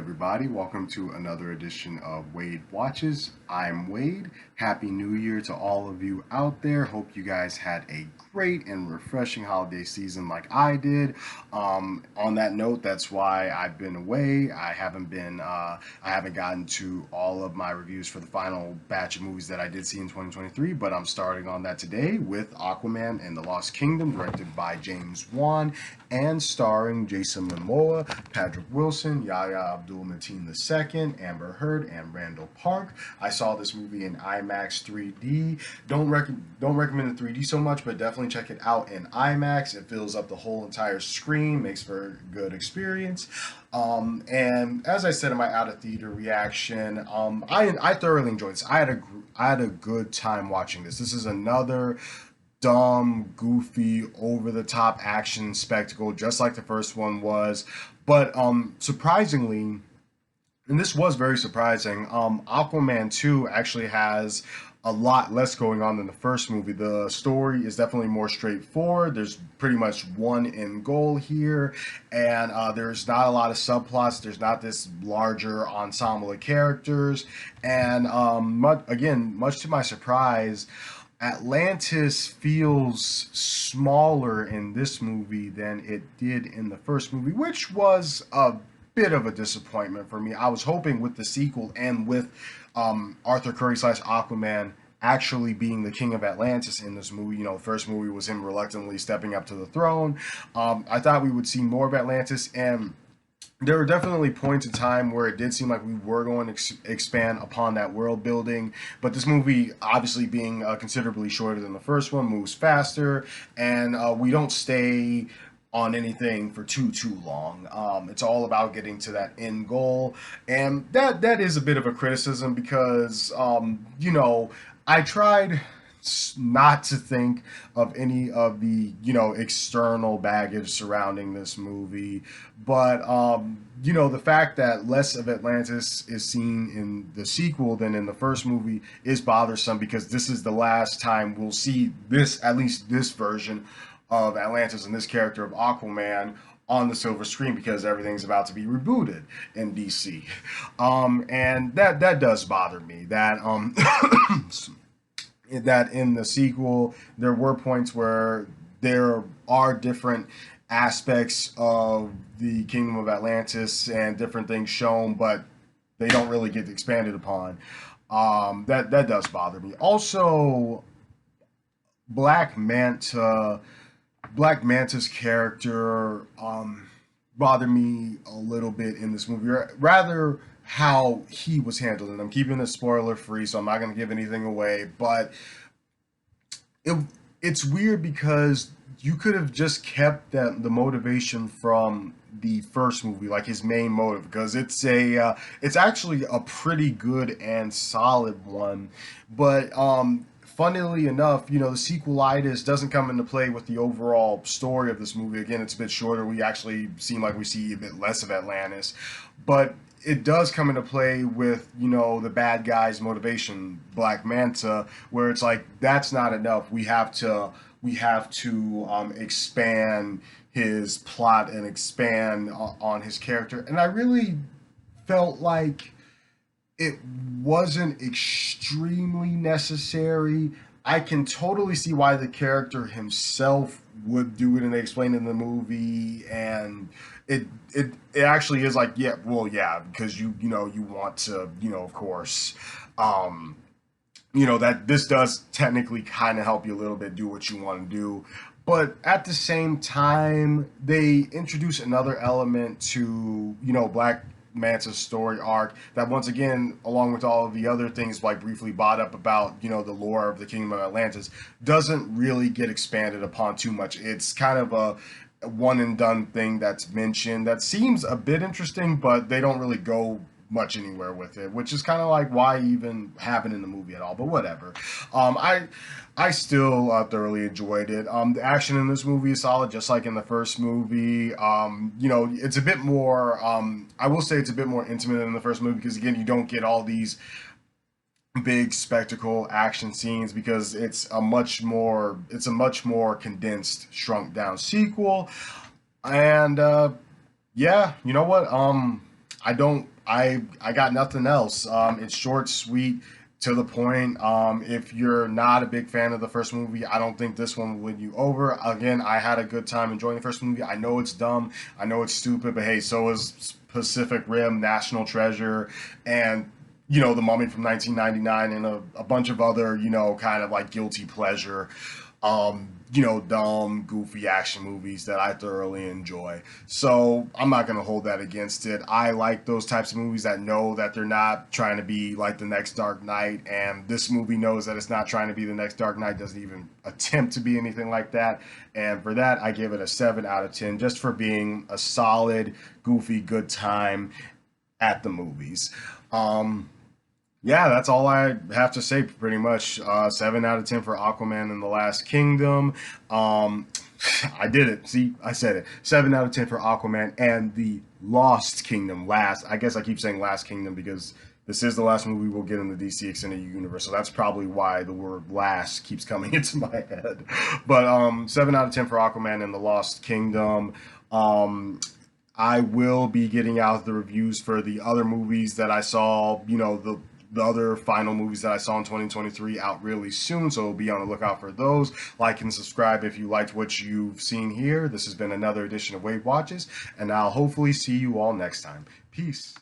everybody? Welcome to another edition of Wade Watches. I'm Wade. Happy New Year to all of you out there. Hope you guys had a great and refreshing holiday season like I did. On that note, that's why I've been away. I haven't gotten to all of my reviews for the final batch of movies that I did see in 2023, but I'm starting on that today with Aquaman and the Lost Kingdom, directed by James Wan and starring Jason Momoa, Patrick Wilson, Yahya Abdul-Mateen II, Amber Heard, and Randall Park. I saw this movie in IMAX 3D. Don't recommend the 3D so much, but definitely check it out in IMAX. It fills up the whole entire screen, makes for a good experience. And as I said in my out of theater reaction, I thoroughly enjoyed this. I had a good time watching this. This is another dumb, goofy, over the top action spectacle, just like the first one was. But surprisingly, and this was very surprising, Aquaman 2 actually has a lot less going on than the first movie. The story is definitely more straightforward. There's pretty much one end goal here, and there's not a lot of subplots. There's not this larger ensemble of characters, and much to my surprise, Atlantis feels smaller in this movie than it did in the first movie, which was a bit of a disappointment for me. I was hoping with the sequel and with Arthur Curry slash Aquaman actually being the king of Atlantis in this movie. You know, the first movie was him reluctantly stepping up to the throne. I thought we would see more of Atlantis, and there were definitely points in time where it did seem like we were going to expand upon that world building, but this movie, obviously being considerably shorter than the first one, moves faster, and we don't stay on anything for too long. It's all about getting to that end goal, and that is a bit of a criticism because I tried not to think of any of the external baggage surrounding this movie, but the fact that less of Atlantis is seen in the sequel than in the first movie is bothersome, because this is the last time we'll see this, at least this version of Atlantis and this character of Aquaman on the silver screen, because everything's about to be rebooted in DC, and that does bother me. That in the sequel there were points where there are different aspects of the Kingdom of Atlantis and different things shown, but they don't really get expanded upon. That does bother me. Also, Black Manta, Black Manta's character bothered me a little bit in this movie. Rather, how he was handled, and I'm keeping it spoiler free, so I'm not going to give anything away. But it's weird because you could have just kept the motivation from the first movie, like his main motive, because it's actually a pretty good and solid one. But funnily enough, the sequelitis doesn't come into play with the overall story of this movie. Again, it's a bit shorter. We actually seem like we see a bit less of Atlantis, but it does come into play with the bad guy's motivation, Black Manta, where it's like that's not enough. We have to expand his plot and expand on his character, and I really felt like it wasn't extremely necessary. I can totally see why the character himself would do it, and they explain it in the movie, and it actually is like, yeah, well, yeah, because you want to, of course, that this does technically kind of help you a little bit do what you want to do. But at the same time, they introduce another element to Black Manta's story arc that, once again, along with all of the other things like briefly brought up about the lore of the Kingdom of Atlantis, doesn't really get expanded upon too much. It's kind of a one and done thing that's mentioned that seems a bit interesting, but they don't really go much anywhere with it, which is kind of like, why even have it in the movie at all? But whatever. I still thoroughly enjoyed it. The action in this movie is solid, just like in the first movie. It's a bit more. I will say it's a bit more intimate than the first movie, because again, you don't get all these big spectacle action scenes, because it's a much more condensed, shrunk down sequel. And yeah, you know what? I don't. I got nothing else. It's short, sweet, to the point. If you're not a big fan of the first movie, I don't think this one will win you over. Again, I had a good time enjoying the first movie. I know it's dumb. I know it's stupid, but hey, so is Pacific Rim, National Treasure, and The Mummy from 1999, and a bunch of other kind of like guilty pleasure dumb, goofy action movies that I thoroughly enjoy. So I'm not going to hold that against it. I like those types of movies that know that they're not trying to be like the next Dark Knight, and this movie knows that it's not trying to be the next Dark Knight, doesn't even attempt to be anything like that. And for that, I give it a 7 out of 10, just for being a solid, goofy, good time at the movies. Um, yeah, that's all I have to say pretty much. 7 out of 10 for Aquaman and the Last Kingdom. Um, I did it. See, I said it. 7 out of 10 for Aquaman and the Lost Kingdom. Last. I guess I keep saying Last Kingdom because this is the last movie we'll get in the DC Extended Universe. So that's probably why the word last keeps coming into my head. But 7 out of 10 for Aquaman and the Lost Kingdom. Um, I will be getting out the reviews for the other movies that I saw, the other final movies that I saw in 2023 out really soon, so be on the lookout for those. Like and subscribe if you liked what you've seen here. This has been another edition of Wade Watches, and I'll hopefully see you all next time. Peace.